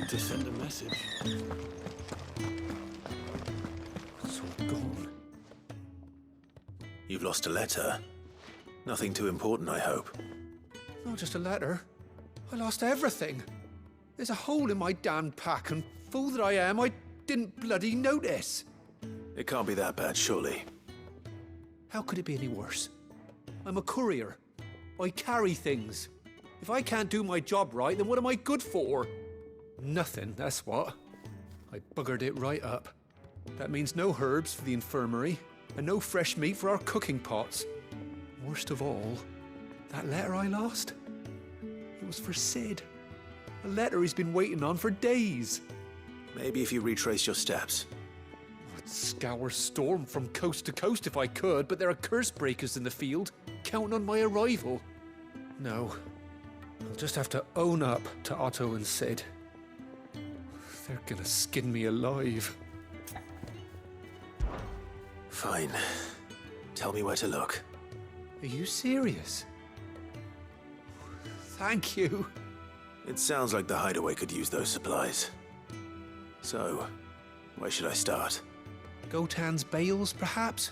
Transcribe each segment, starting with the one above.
to send a message. It's all gone. You've lost a letter. Nothing too important, I hope. Not just a letter. I lost everything. There's a hole in my damn pack, and fool that I am, I didn't bloody notice. It can't be that bad, surely. How could it be any worse? I'm a courier. I carry things. If I can't do my job right, then what am I good for? Nothing, that's what. I buggered it right up. That means no herbs for the infirmary, and no fresh meat for our cooking pots. Worst of all, that letter I lost, it was for Sid. A letter he's been waiting on for days. Maybe if you retrace your steps. I'd scour Storm from coast to coast if I could, but there are curse breakers in the field, counting on my arrival. No, I'll just have to own up to Otto and Sid. They're gonna skin me alive. Fine. Tell me where to look. Are you serious? Thank you. It sounds like the hideaway could use those supplies. So, where should I start? Gotan's bales, perhaps?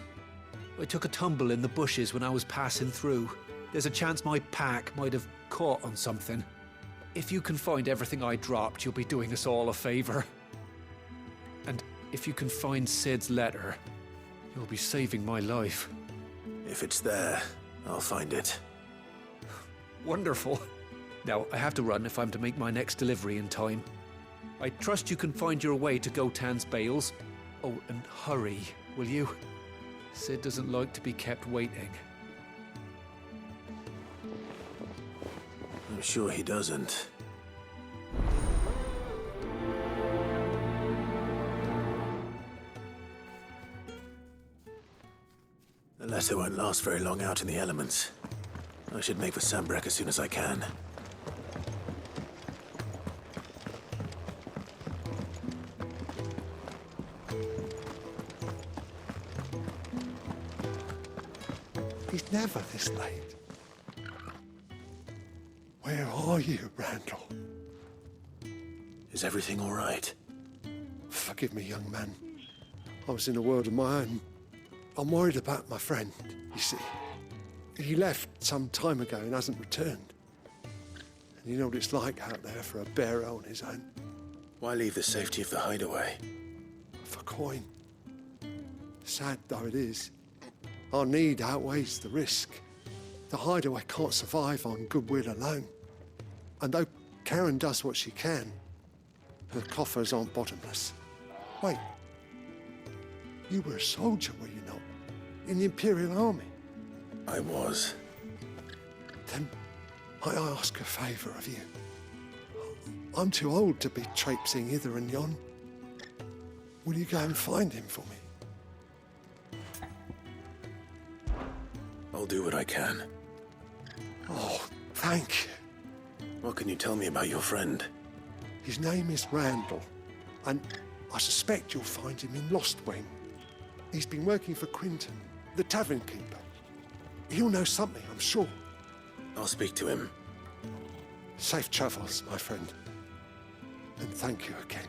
I took a tumble in the bushes when I was passing through. There's a chance my pack might have caught on something. If you can find everything I dropped, you'll be doing us all a favor. And if you can find Sid's letter, you'll be saving my life. If it's there, I'll find it. Wonderful. Now, I have to run if I'm to make my next delivery in time. I trust you can find your way to Gotan's bales. Oh, and hurry, will you? Sid doesn't like to be kept waiting. I'm sure he doesn't. The letter won't last very long out in the elements. I should make for Sambrek as soon as I can. He's never this late. Where are you, Randall? Is everything all right? Forgive me, young man. I was in a world of my own. I'm worried about my friend, you see. He left some time ago and hasn't returned. And you know what it's like out there for a bearer on his own. Why leave the safety of the hideaway? For coin. Sad though it is, our need outweighs the risk. The hideaway can't survive on goodwill alone. And though Karen does what she can, her coffers aren't bottomless. Wait, you were a soldier, were you not? In the Imperial Army? I was. Then might I ask a favour of you? I'm too old to be traipsing hither and yon. Will you go and find him for me? I'll do what I can. Oh, thank you. What can you tell me about your friend? His name is Randall, and I suspect you'll find him in Lostwing. He's been working for Quinton, the tavern keeper. He'll know something, I'm sure. I'll speak to him. Safe travels, my friend. And thank you again.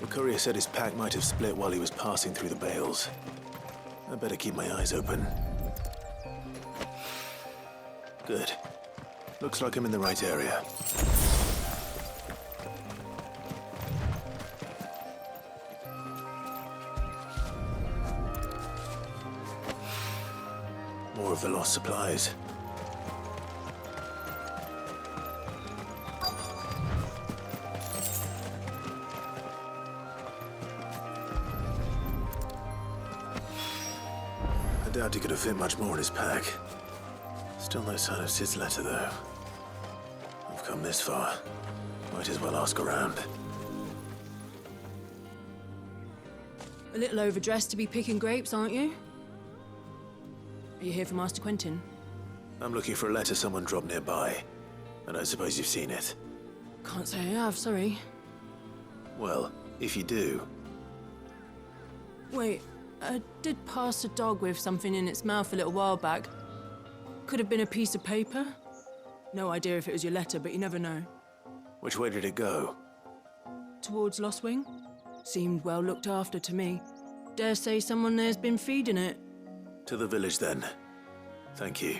The courier said his pack might have split while he was passing through the bales. I better keep my eyes open. Good. Looks like I'm in the right area. More of the lost supplies. I doubt he could have fit much more in his pack. Still no sign of Sid's letter, though. We've come this far. Might as well ask around. A little overdressed to be picking grapes, aren't you? Are you here for Master Quentin? I'm looking for a letter someone dropped nearby. I don't suppose you've seen it. Can't say I have, sorry. Well, if you do, Wait, I did pass a dog with something in its mouth a little while back. Could have been a piece of paper. No idea if it was your letter, but you never know. which way did it go? Towards Lost Wing? Seemed well looked after to me. Dare say someone there's been feeding it. To the village, then. Thank you.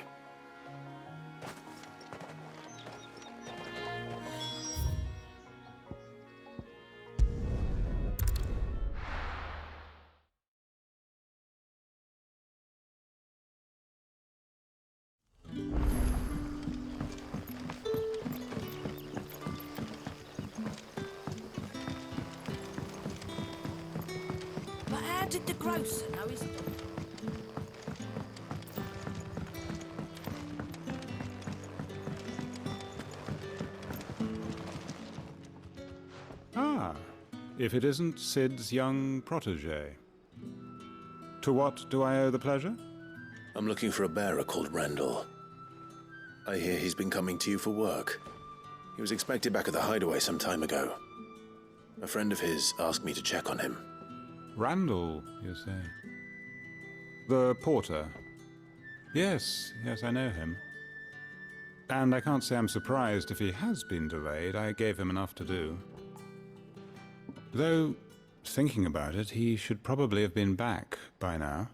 But how did the grocer know his dog? Ah, if it isn't Sid's young protege. To what do I owe the pleasure? I'm looking for a bearer called Randall. I hear he's been coming to you for work. He was expected back at the hideaway some time ago. A friend of his asked me to check on him. Randall, you say? The porter? Yes, I know him. And I can't say I'm surprised if he has been delayed. I gave him enough to do. Though, thinking about it, he should probably have been back by now.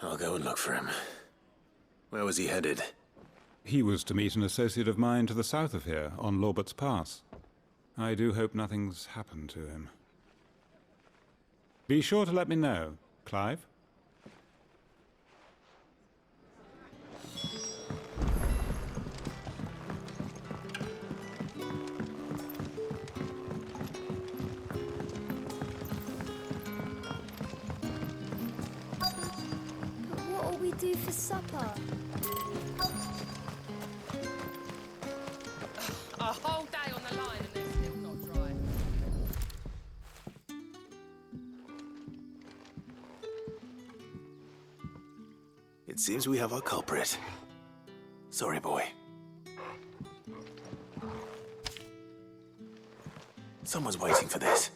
I'll go and look for him. Where was he headed? He was to meet an associate of mine to the south of here, on Lorbert's Pass. I do hope nothing's happened to him. Be sure to let me know, Clive. What'll we do for supper? A whole day on the line and they're still not dry. It seems we have our culprit. Sorry, boy. Someone's waiting for this.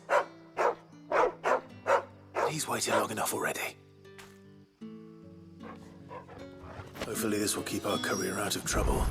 He's waited long enough already. Hopefully this will keep our career out of trouble.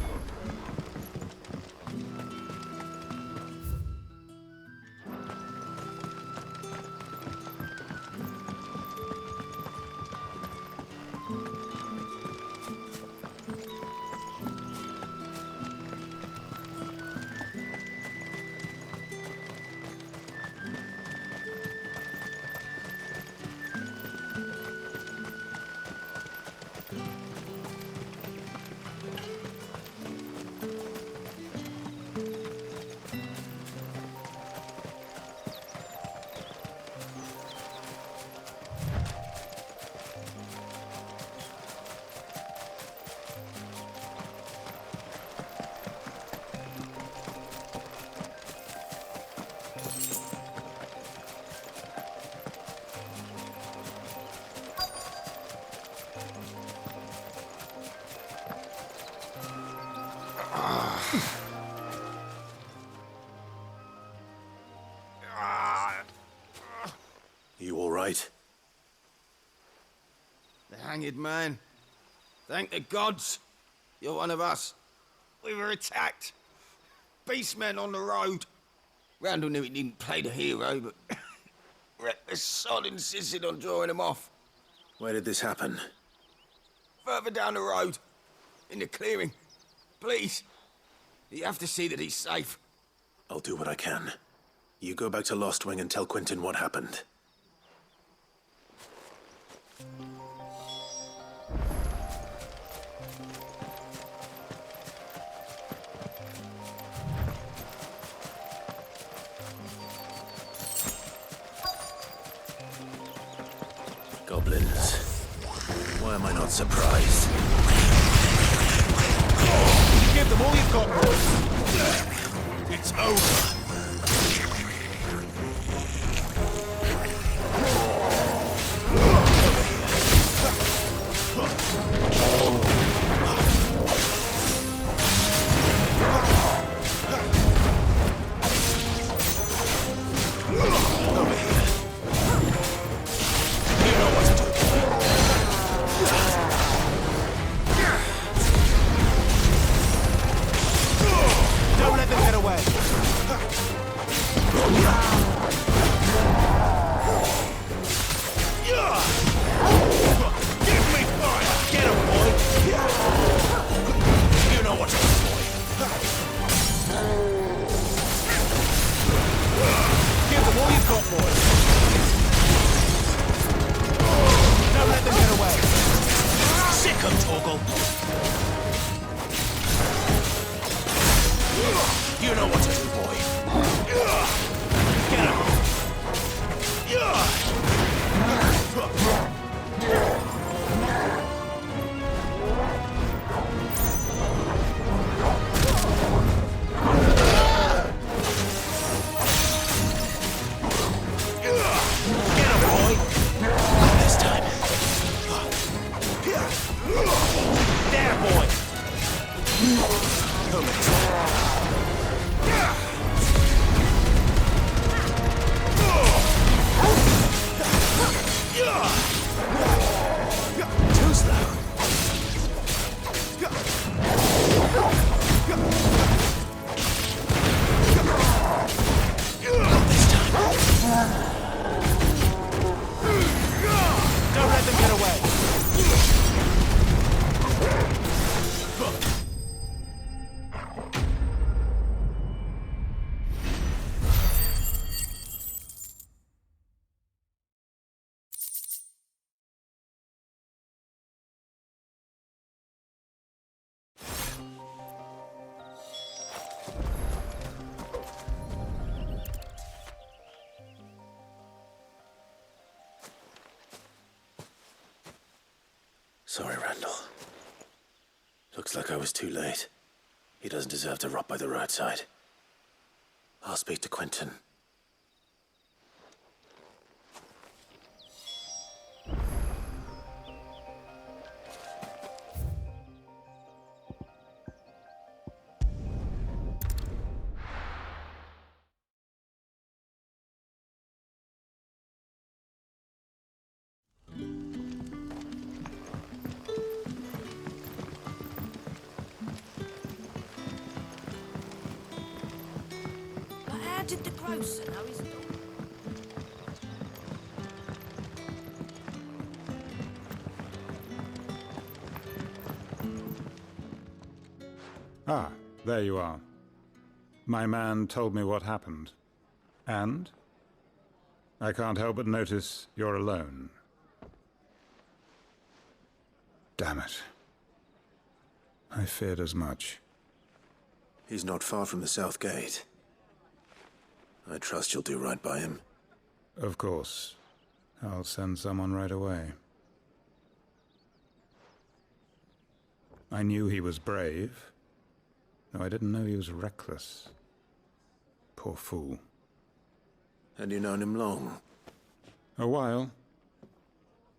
You all right? The hanged man. Thank the gods. You're one of us. We were attacked. Beastmen on the road. Randall knew he didn't play the hero, but reckless sod insisted on drawing him off. Where did this happen? Further down the road. In the clearing. Please. You have to see that he's safe. I'll do what I can. You go back to Lost Wing and tell Quentin what happened. Goblins. Why am I not surprised? Don't let them get away. Give me fire! Get him, boy! You know what to do, boy. Give them all you've got, boy. Don't let them get away. Sick 'em, Torgal. You know what to do, boy. Get him. Get him, boy. This time. There, boy. Come Too slow. This time. Don't let them get away. Sorry, Randall. Looks like I was too late. He doesn't deserve to rot by the roadside. I'll speak to Quentin. But how did the grocer know his dog? Ah, there you are. My man told me what happened. And? I can't help but notice you're alone. Damn it. I feared as much. He's not far from the South Gate. I trust you'll do right by him. Of course. I'll send someone right away. I knew he was brave, though I didn't know he was reckless. Poor fool. Had you known him long? A while.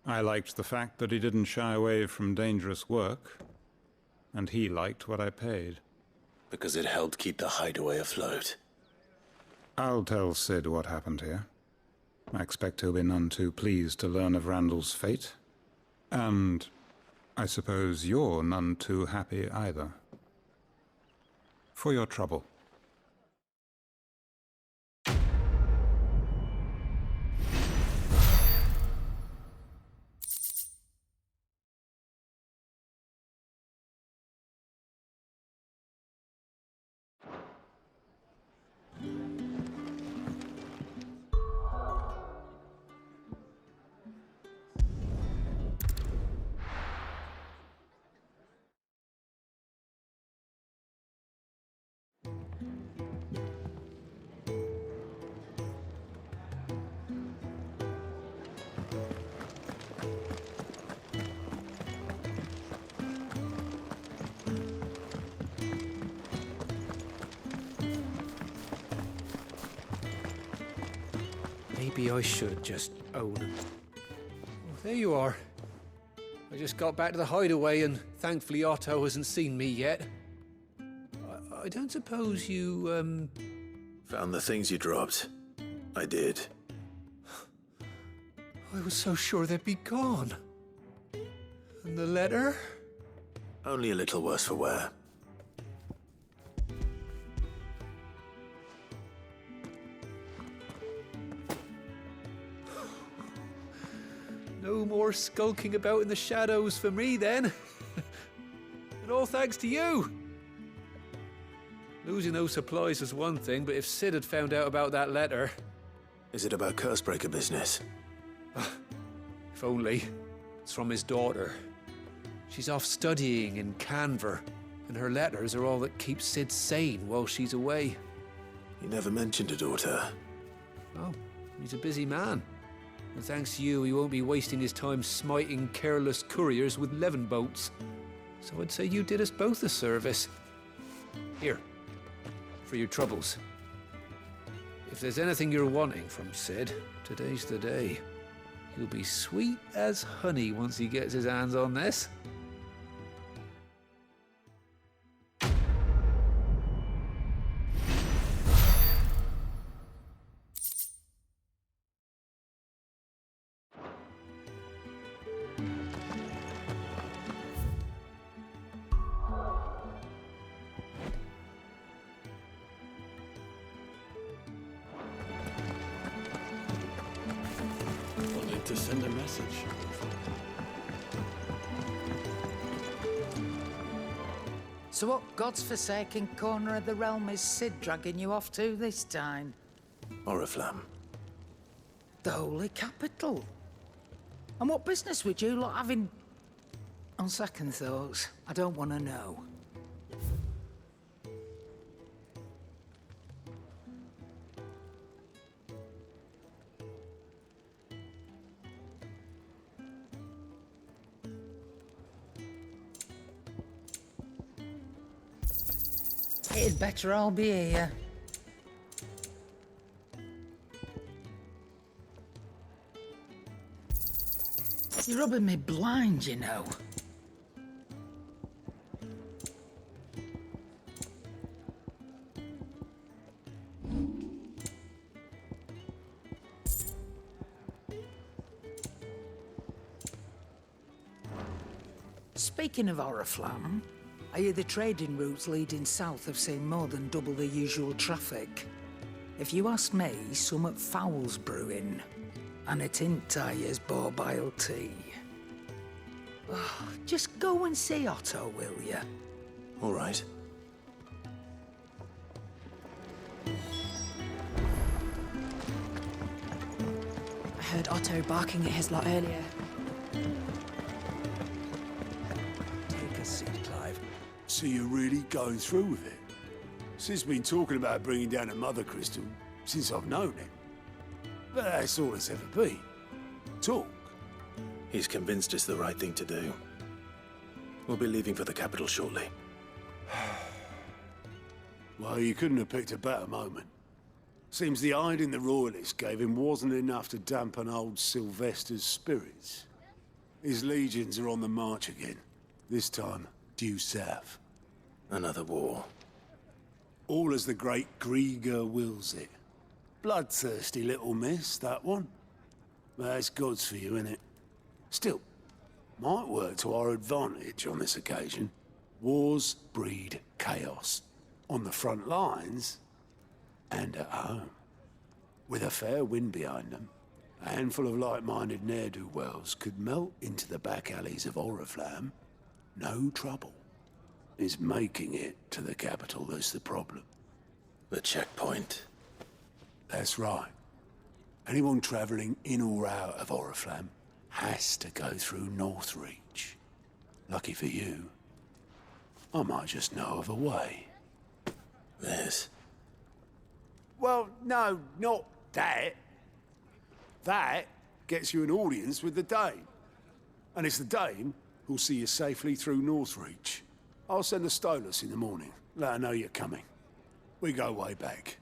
I liked the fact that he didn't shy away from dangerous work, and he liked what I paid. Because it helped keep the hideaway afloat. I'll tell Sid what happened here. I expect he'll be none too pleased to learn of Randall's fate. And I suppose you're none too happy either. For your trouble. Maybe I should just own it. Well, there you are. I just got back to the hideaway and thankfully Otto hasn't seen me yet. I don't suppose you, Found the things you dropped. I did. I was so sure they'd be gone. And the letter? Only a little worse for wear. No more skulking about in the shadows for me, then. And all thanks to you. Losing those supplies was one thing, but if Sid had found out about that letter... Is it about Cursebreaker business? If only. It's from his daughter. She's off studying in Canver, and her letters are all that keeps Sid sane while she's away. He never mentioned a daughter. Oh, he's a busy man. And thanks to you, he won't be wasting his time smiting careless couriers with levin boats. So I'd say you did us both a service. Here, for your troubles. If there's anything you're wanting from Sid, today's the day. He'll be sweet as honey once he gets his hands on this. Wanted to send a message. So what God's forsaken corner of the realm is Sid dragging you off to this time? Oriflamme. The Holy Capital. And what business would you lot having... On second thoughts, I don't want to know. It'd better all be here. You're rubbing me blind, you know. Speaking of Oriflamme, I hear the trading routes leading south have seen more than double the usual traffic. If you ask me, some foul's brewing. And it ain't Tyre's borbile tea. Oh, just go and see Otto, will you? All right. I heard Otto barking at his lot earlier. Take a seat, Clive. So you're really going through with it? Sid's been talking about bringing down a mother crystal since I've known him. But that's all it's ever been. Talk. He's convinced it's the right thing to do. We'll be leaving for the capital shortly. Well, you couldn't have picked a better moment. Seems the hiding the royalists gave him wasn't enough to dampen old Sylvester's spirits. His legions are on the march again. This time, due south. Another war. All as the great Grieger wills it. Bloodthirsty little miss, that one. That's God's for you, innit? Still, might work to our advantage on this occasion. Wars breed chaos. On the front lines, and at home. With a fair wind behind them, a handful of like-minded ne'er-do-wells could melt into the back alleys of Oriflamme. No trouble. It's making it to the capital that's the problem. The checkpoint. That's right. Anyone travelling in or out of Oriflamme has to go through Northreach. Lucky for you, I might just know of a way. This. Well, no, not that. That gets you an audience with the Dame. And it's the Dame who'll see you safely through Northreach. I'll send a Stolas in the morning, let her know you're coming. We go way back,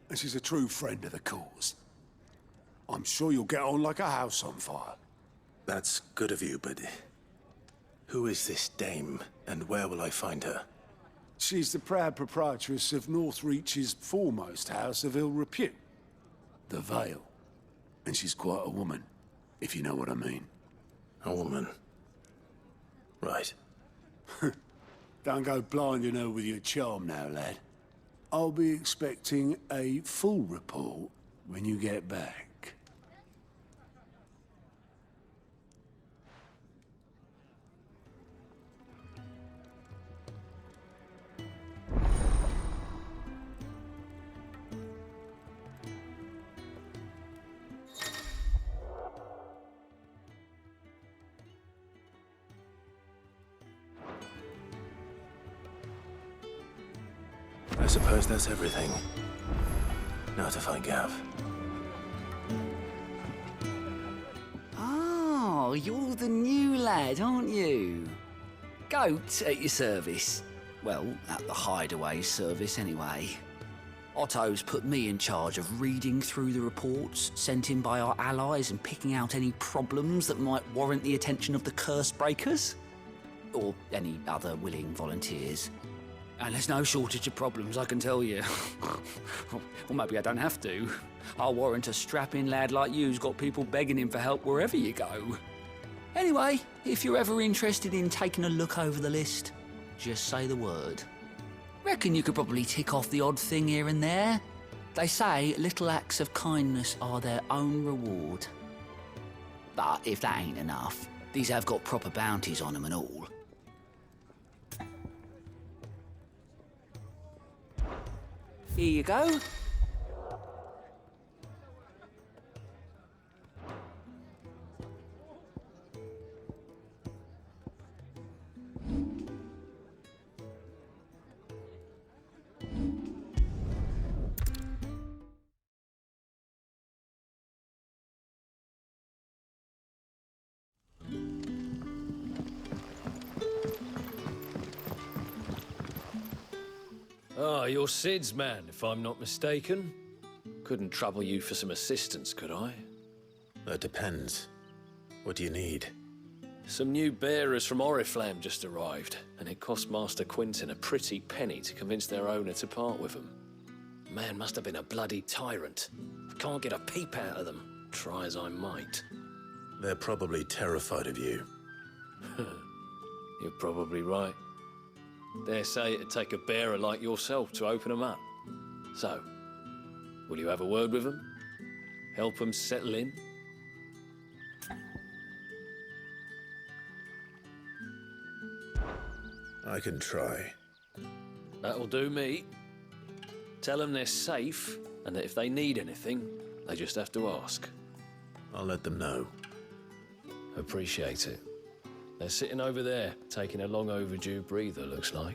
and she's a true friend of the cause. I'm sure you'll get on like a house on fire. That's good of you, but who is this dame, and where will I find her? She's the proud proprietress of Northreach's foremost house of ill repute, the Vale. And she's quite a woman, if you know what I mean. A woman. Right. Don't go blinding her with your charm now, lad. I'll be expecting a full report when you get back. I suppose that's everything. Now to find Gav. Oh, you're the new lad, aren't you? Goat at your service. Well, at the Hideaway service, anyway. Otto's put me in charge of reading through the reports sent in by our allies and picking out any problems that might warrant the attention of the curse breakers. Or any other willing volunteers. And there's no shortage of problems, I can tell you. Well, maybe I don't have to. I'll warrant a strapping lad like you's got people begging him for help wherever you go. Anyway, if you're ever interested in taking a look over the list, just say the word. Reckon you could probably tick off the odd thing here and there. They say little acts of kindness are their own reward. But if that ain't enough, these have got proper bounties on them and all. Here you go. Ah, you're Sid's man, if I'm not mistaken. Couldn't trouble you for some assistance, could I? That depends. What do you need? Some new bearers from Oriflamme just arrived, and it cost Master Quinton a pretty penny to convince their owner to part with them. Man must have been a bloody tyrant. Can't get a peep out of them, try as I might. They're probably terrified of you. You're probably right. Dare say it'd take a bearer like yourself to open them up. So, will you have a word with them? Help them settle in? I can try. That'll do me. Tell them they're safe, and that if they need anything, they just have to ask. I'll let them know. Appreciate it. They're sitting over there, taking a long overdue breather, looks like.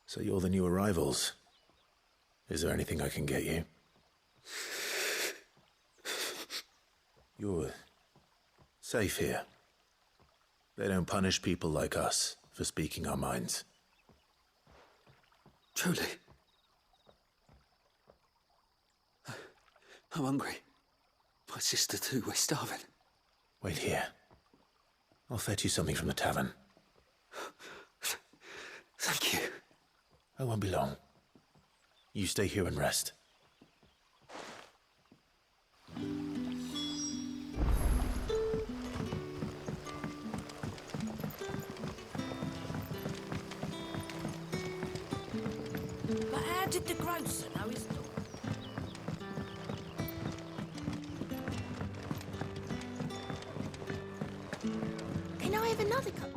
So you're the new arrivals. Is there anything I can get you? You're safe here. They don't punish people like us for speaking our minds. Truly. I'm hungry. My sister too, we're starving. Wait here. I'll fetch you something from the tavern. Thank you. I won't be long. You stay here and rest. But how did the grocer know his daughter? Can I have another cup?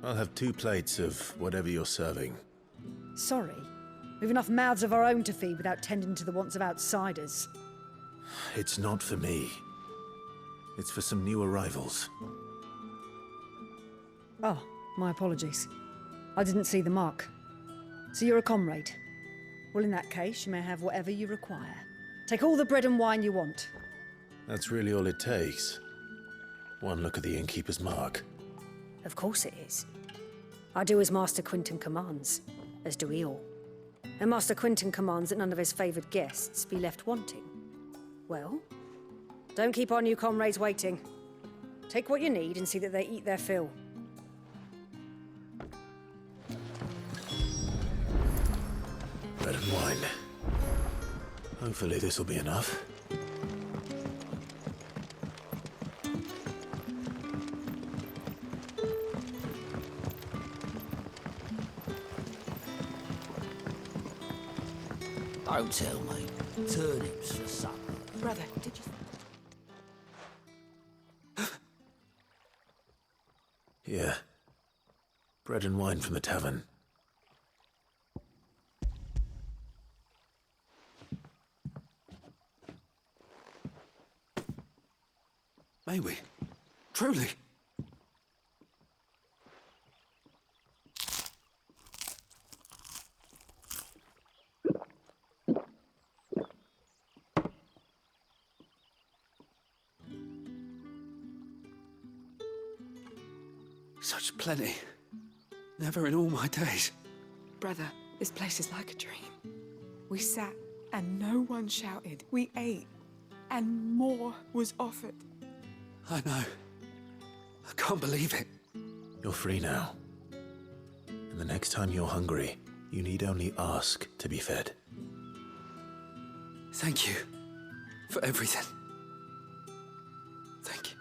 I'll have 2 plates of whatever you're serving. Sorry. We've enough mouths of our own to feed without tending to the wants of outsiders. It's not for me. It's for some new arrivals. Oh, my apologies. I didn't see the mark. So you're a comrade. Well, in that case, you may have whatever you require. Take all the bread and wine you want. That's really all it takes. One look at the innkeeper's mark. Of course it is. I do as Master Quinton commands, as do we all. And Master Quinton commands that none of his favoured guests be left wanting. Well, don't keep our new comrades waiting. Take what you need and see that they eat their fill. Bread and wine. Hopefully this will be enough. Don't tell me. Turnips for supper. Brother, did you... Yeah. Bread and wine from the tavern. May we? Truly? Such plenty. Never in all my days. Brother, this place is like a dream. We sat and no one shouted. We ate and more was offered. I know. I can't believe it. You're free now. And the next time you're hungry, you need only ask to be fed. Thank you for everything. Thank you.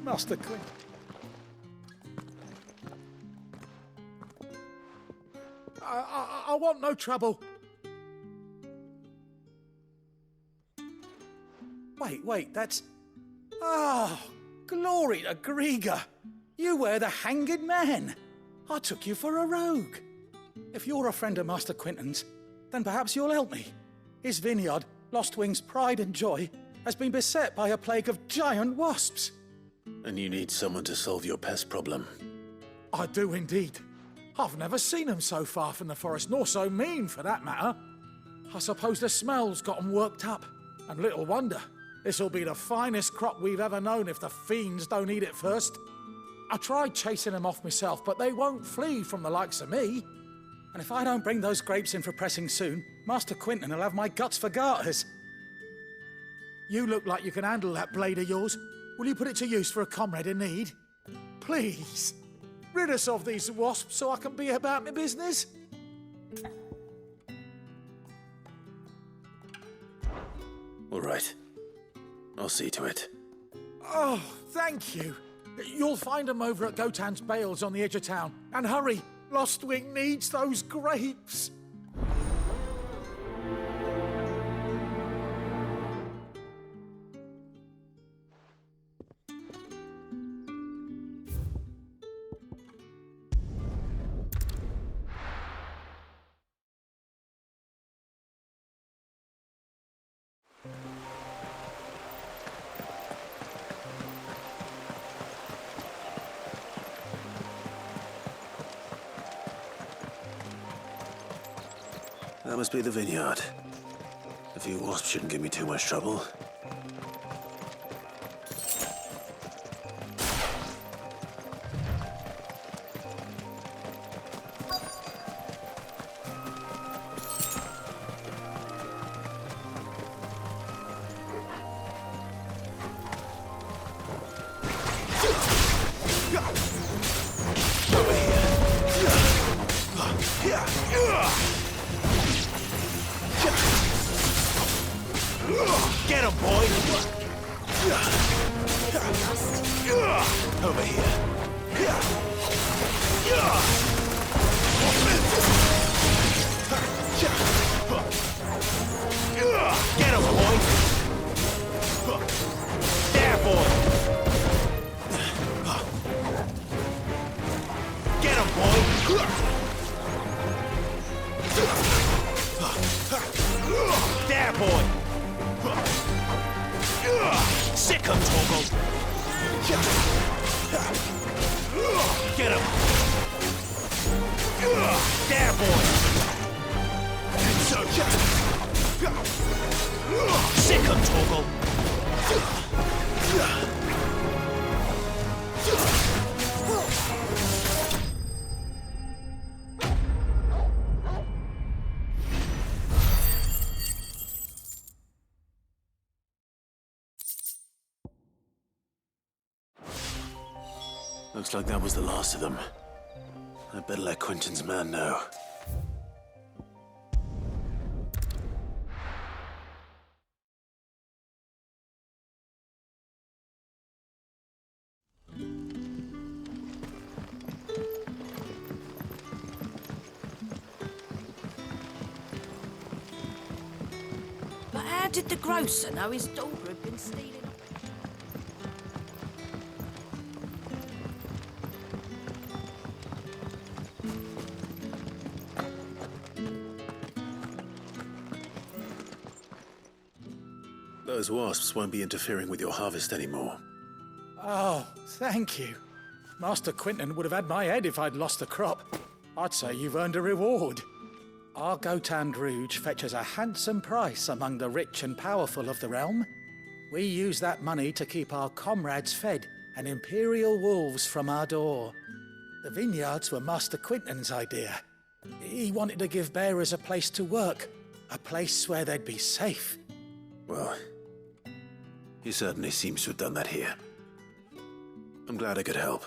Master Quinn. I want no trouble. Wait, that's... Oh, glory to Grieger. You were the hanged man. I took you for a rogue. If you're a friend of Master Quinton's, then perhaps you'll help me. His vineyard, Lostwing's pride and joy, has been beset by a plague of giant wasps. And you need someone to solve your pest problem. I do indeed. I've never seen them so far from the forest, nor so mean, for that matter. I suppose the smell's got them worked up. And little wonder. This'll be the finest crop we've ever known if the fiends don't eat it first. I tried chasing them off myself, but they won't flee from the likes of me. And if I don't bring those grapes in for pressing soon, Master Quinton will have my guts for garters. You look like you can handle that blade of yours. Will you put it to use for a comrade in need? Please, rid us of these wasps so I can be about my business. All right. I'll see to it. Oh, thank you. You'll find them over at Gotan's Bales on the edge of town. And hurry, Lostwing needs those grapes. That must be the vineyard. A few wasps shouldn't give me too much trouble. Get him, boy! Over here. Torgal. Get him. There, boy. Sick him, Torgal. Looks like that was the last of them. I better let Quentin's man know. But how did the grocer know his daughter had been stealing? Those wasps won't be interfering with your harvest anymore. Oh, thank you. Master Quentin would have had my head if I'd lost the crop. I'd say you've earned a reward. Our Gotand Rouge fetches a handsome price among the rich and powerful of the realm. We use that money to keep our comrades fed and imperial wolves from our door. The vineyards were Master Quentin's idea. He wanted to give bearers a place to work, a place where they'd be safe. Well, he certainly seems to have done that here. I'm glad I could help.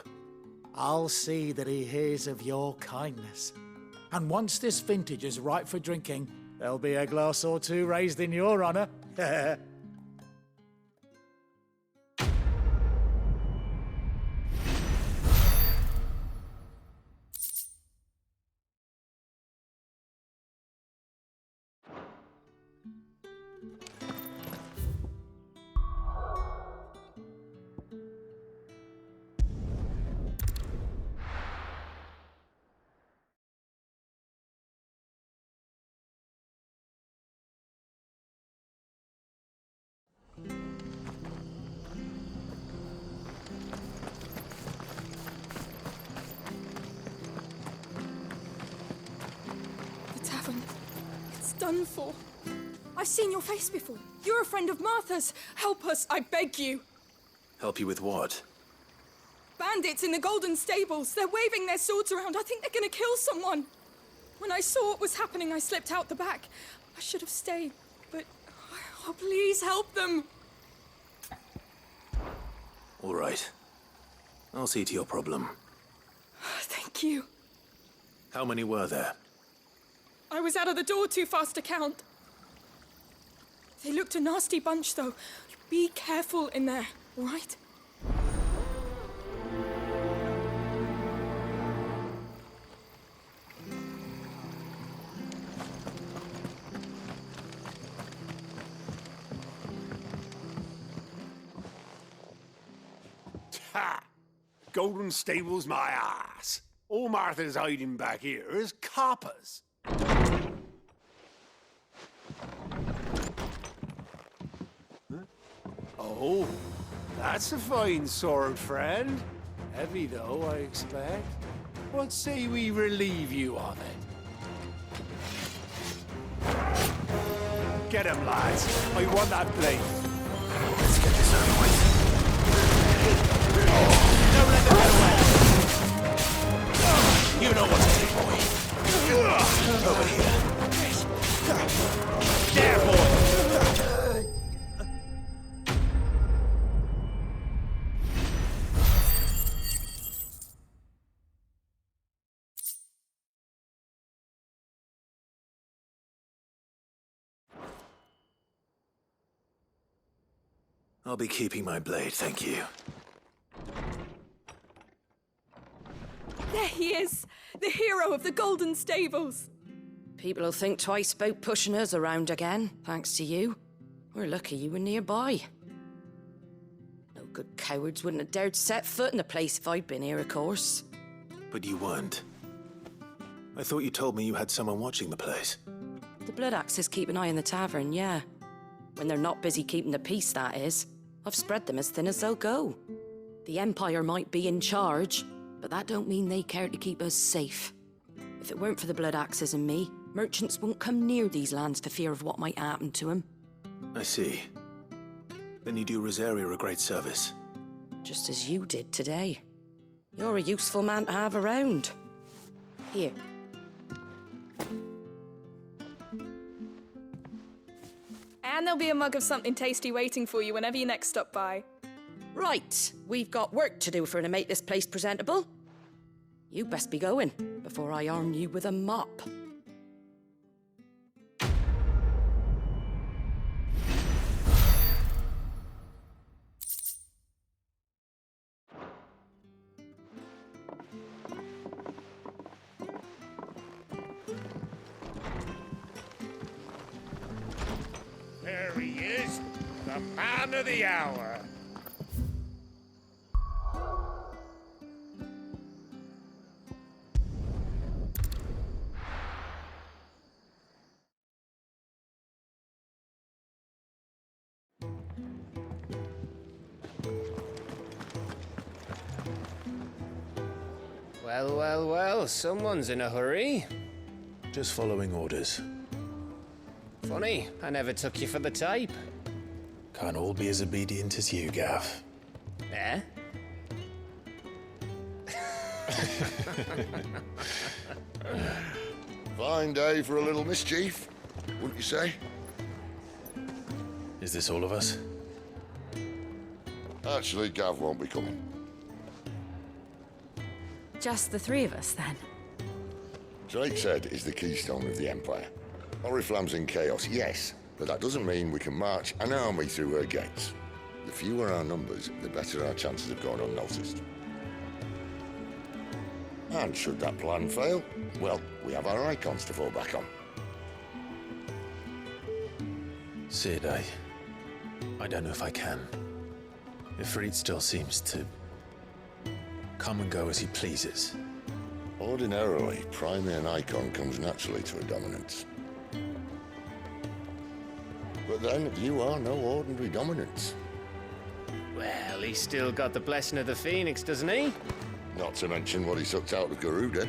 I'll see that he hears of your kindness. And once this vintage is ripe for drinking, there'll be a glass or two raised in your honor. Done for. I've seen your face before. You're a friend of Martha's. Help us, I beg you. Help you with what? Bandits in the Golden Stables. They're waving their swords around. I think they're gonna kill someone. When I saw what was happening, I slipped out the back. I should have stayed, but... Oh, please help them. All right. I'll see to your problem. Thank you. How many were there? I was out of the door too fast to count. They looked a nasty bunch, though. Be careful in there, all right? Ha! Golden Stables, my ass. All Martha's hiding back here is coppers. Oh, that's a fine sword, friend. Heavy, though, I expect. What say we relieve you of it? Get him, lads. I want that blade. Let's get this over with. Don't let them get away. You know what to do, boy. Over here. There, boy. I'll be keeping my blade, thank you. There he is, the hero of the Golden Stables. People will think twice about pushing us around again, thanks to you. We're lucky you were nearby. No good cowards wouldn't have dared set foot in the place if I'd been here, of course. But you weren't. I thought you told me you had someone watching the place. The Blood Axes keep an eye on the tavern, yeah. When they're not busy keeping the peace, that is. I've spread them as thin as they'll go. The Empire might be in charge, but that don't mean they care to keep us safe. If it weren't for the Blood Axes and me, merchants won't come near these lands for fear of what might happen to them. I see. Then you do Rosaria a great service. Just as you did today. You're a useful man to have around. Here. And there'll be a mug of something tasty waiting for you whenever you next stop by. Right, we've got work to do for to make this place presentable. You best be going before I arm you with a mop. There he is, the man of the hour. Well, well, well, someone's in a hurry. Just following orders. Funny, I never took you for the type. Can't all be as obedient as you, Gav. Eh? Fine day for a little mischief, wouldn't you say? Is this all of us? Actually, Gav won't be coming. Just the three of us, then? Drake's Head is the keystone of the Empire. Oriflamme's in chaos, yes, but that doesn't mean we can march an army through her gates. The fewer our numbers, the better our chances of going unnoticed. And should that plan fail, well, we have our icons to fall back on. Sid, I don't know if I can. Ifrit still seems to come and go as he pleases. Ordinarily, priming an icon comes naturally to a dominance. But then, you are no ordinary dominance. Well, he's still got the blessing of the Phoenix, doesn't he? Not to mention what he sucked out of Garuda.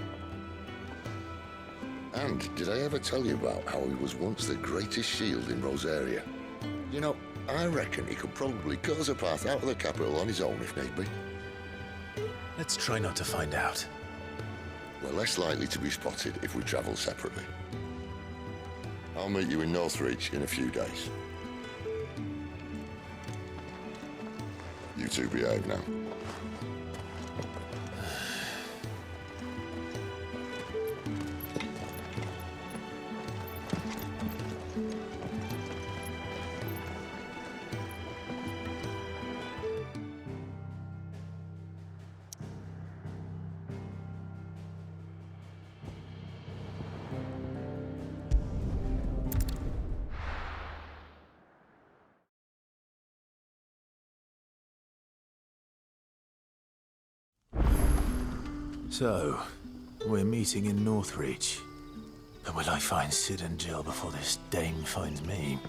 And did I ever tell you about how he was once the greatest shield in Rosaria? You know, I reckon he could probably cut us a path out of the capital on his own if need be. Let's try not to find out. We're less likely to be spotted if we travel separately. I'll meet you in Northreach in a few days. You two behave now. So, we're meeting in Northreach. But will I find Sid and Jill before this dame finds me?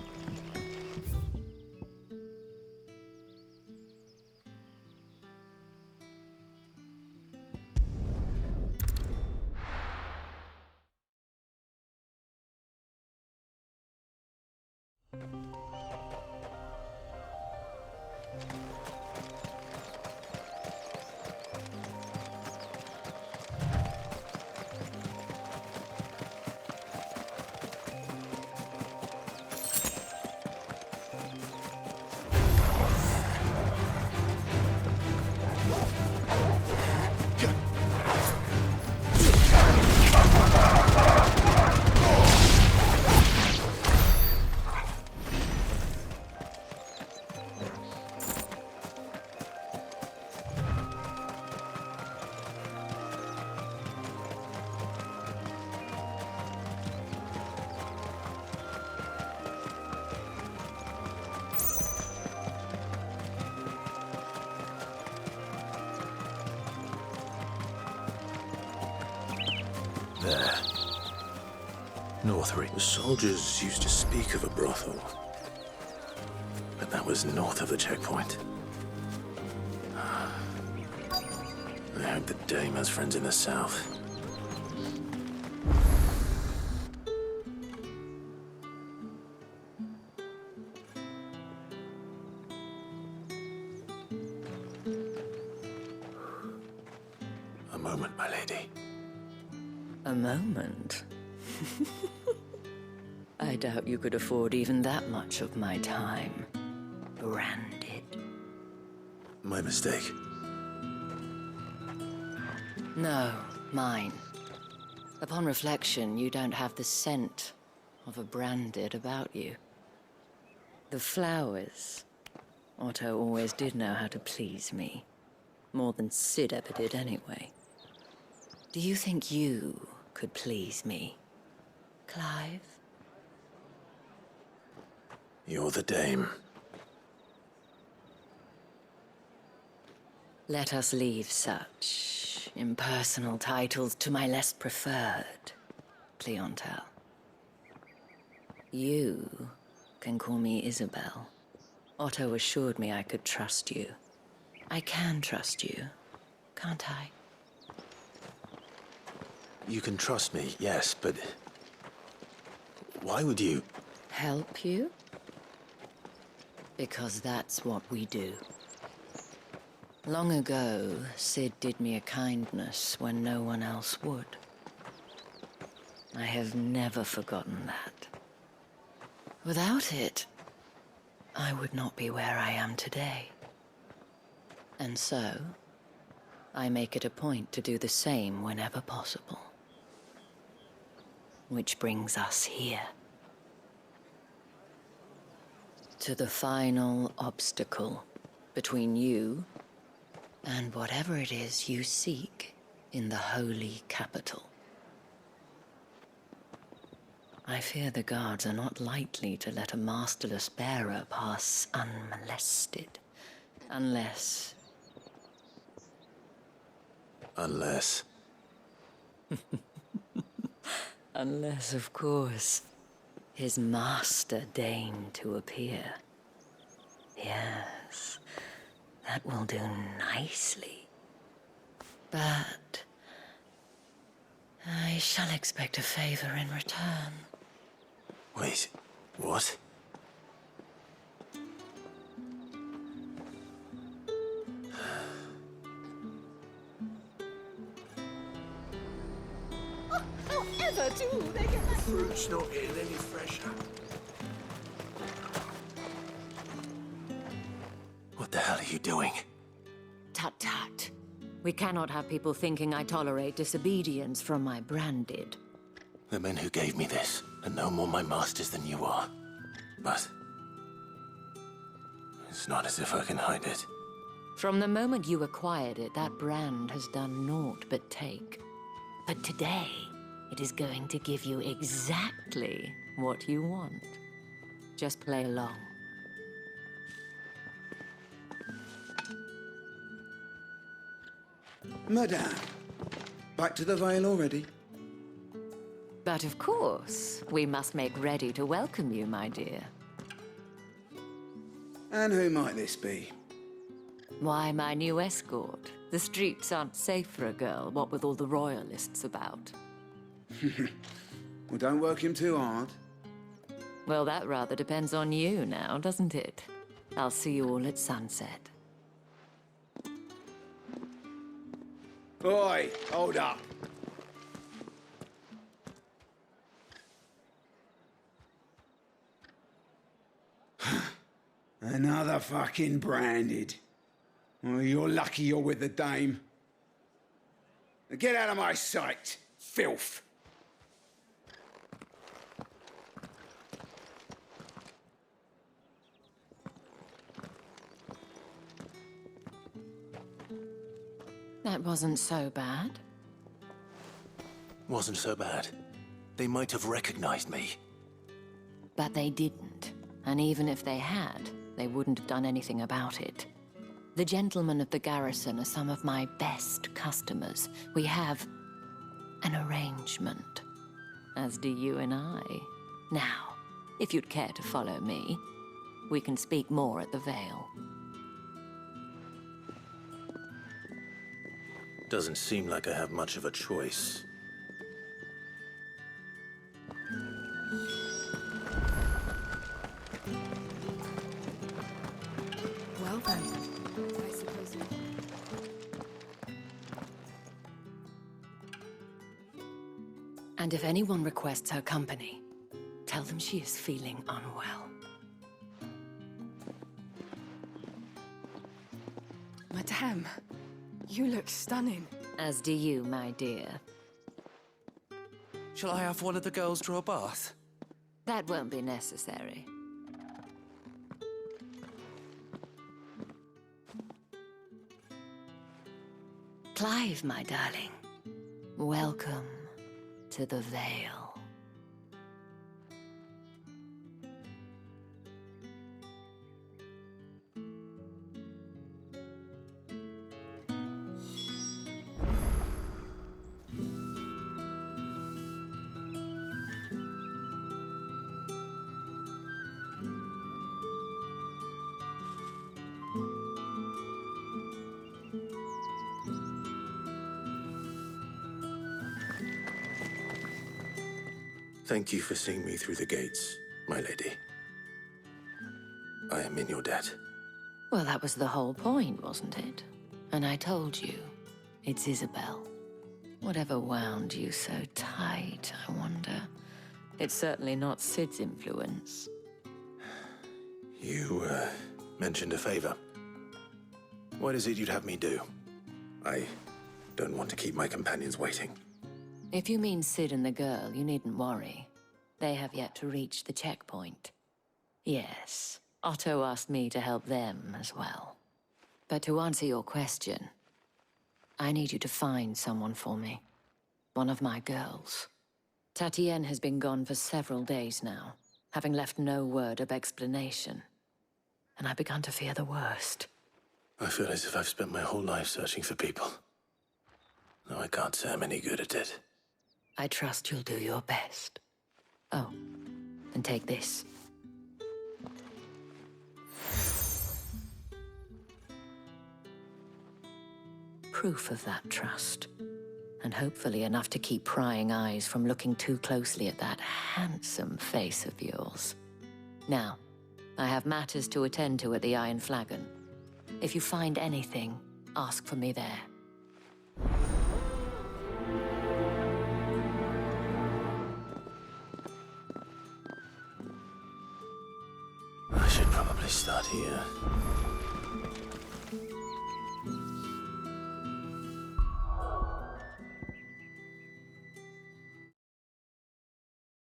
There. Northreach. The soldiers used to speak of a brothel. But that was north of the checkpoint. I hope the Dame has friends in the south. A moment, my lady. A moment? I doubt you could afford even that much of my time. Branded. My mistake. No, mine. Upon reflection, you don't have the scent of a branded about you. The flowers. Otto always did know how to please me. More than Sid ever did anyway. Do you think you could please me, Clive? You're the Dame. Let us leave such impersonal titles to my less preferred clientele. You can call me Isabel. Otto assured me I could trust you. I can trust you, can't I? You can trust me, yes, but... why would you... Help you? Because that's what we do. Long ago, Sid did me a kindness when no one else would. I have never forgotten that. Without it, I would not be where I am today. And so, I make it a point to do the same whenever possible. Which brings us here. To the final obstacle between you and whatever it is you seek in the holy capital. I fear the guards are not likely to let a masterless bearer pass unmolested. Unless... Unless... Unless, of course, his master deigned to appear. Yes, that will do nicely. But I shall expect a favor in return. Wait, what? However do they get that Fruit's not getting any fresher. What the hell are you doing? Tut-tut. We cannot have people thinking I tolerate disobedience from my branded. The men who gave me this are no more my masters than you are. But... it's not as if I can hide it. From the moment you acquired it, that brand has done naught but take. But today, it is going to give you exactly what you want. Just play along. Madame, back to the Vale already? But of course, we must make ready to welcome you, my dear. And who might this be? Why, my new escort. The streets aren't safe for a girl, what with all the royalists about. Well, don't work him too hard. Well, that rather depends on you now, doesn't it? I'll see you all at sunset. Oi, hold up. Another fucking branded. Well, you're lucky you're with the Dame. Now get out of my sight, filth. That wasn't so bad. Wasn't so bad. They might have recognized me. But they didn't. And even if they had, they wouldn't have done anything about it. The gentlemen of the garrison are some of my best customers. We have an arrangement, as do you and I. Now, if you'd care to follow me, We can speak more at the Vale. Doesn't seem like I have much of a choice. Well then, I suppose you... And if anyone requests her company, tell them she is feeling unwell. Madame, you look stunning. As do you, my dear. Shall I have one of the girls draw a bath? That won't be necessary. Clive, my darling. Welcome to the Vale. Thank you for seeing me through the gates, my lady. I am in your debt. Well, that was the whole point, wasn't it? And I told you, it's Isabel. Whatever wound you so tight, I wonder. It's certainly not Sid's influence. You, mentioned a favor. What is it you'd have me do? I don't want to keep my companions waiting. If you mean Sid and the girl, you needn't worry. They have yet to reach the checkpoint. Yes, Otto asked me to help them as well. But to answer your question, I need you to find someone for me. One of my girls. Tatienne has been gone for several days now, having left no word of explanation. And I've begun to fear the worst. I feel as if I've spent my whole life searching for people. No, I can't say I'm any good at it. I trust you'll do your best. Oh, and take this. Proof of that trust. And hopefully enough to keep prying eyes from looking too closely at that handsome face of yours. Now, I have matters to attend to at the Iron Flagon. If you find anything, ask for me there. I should probably start here.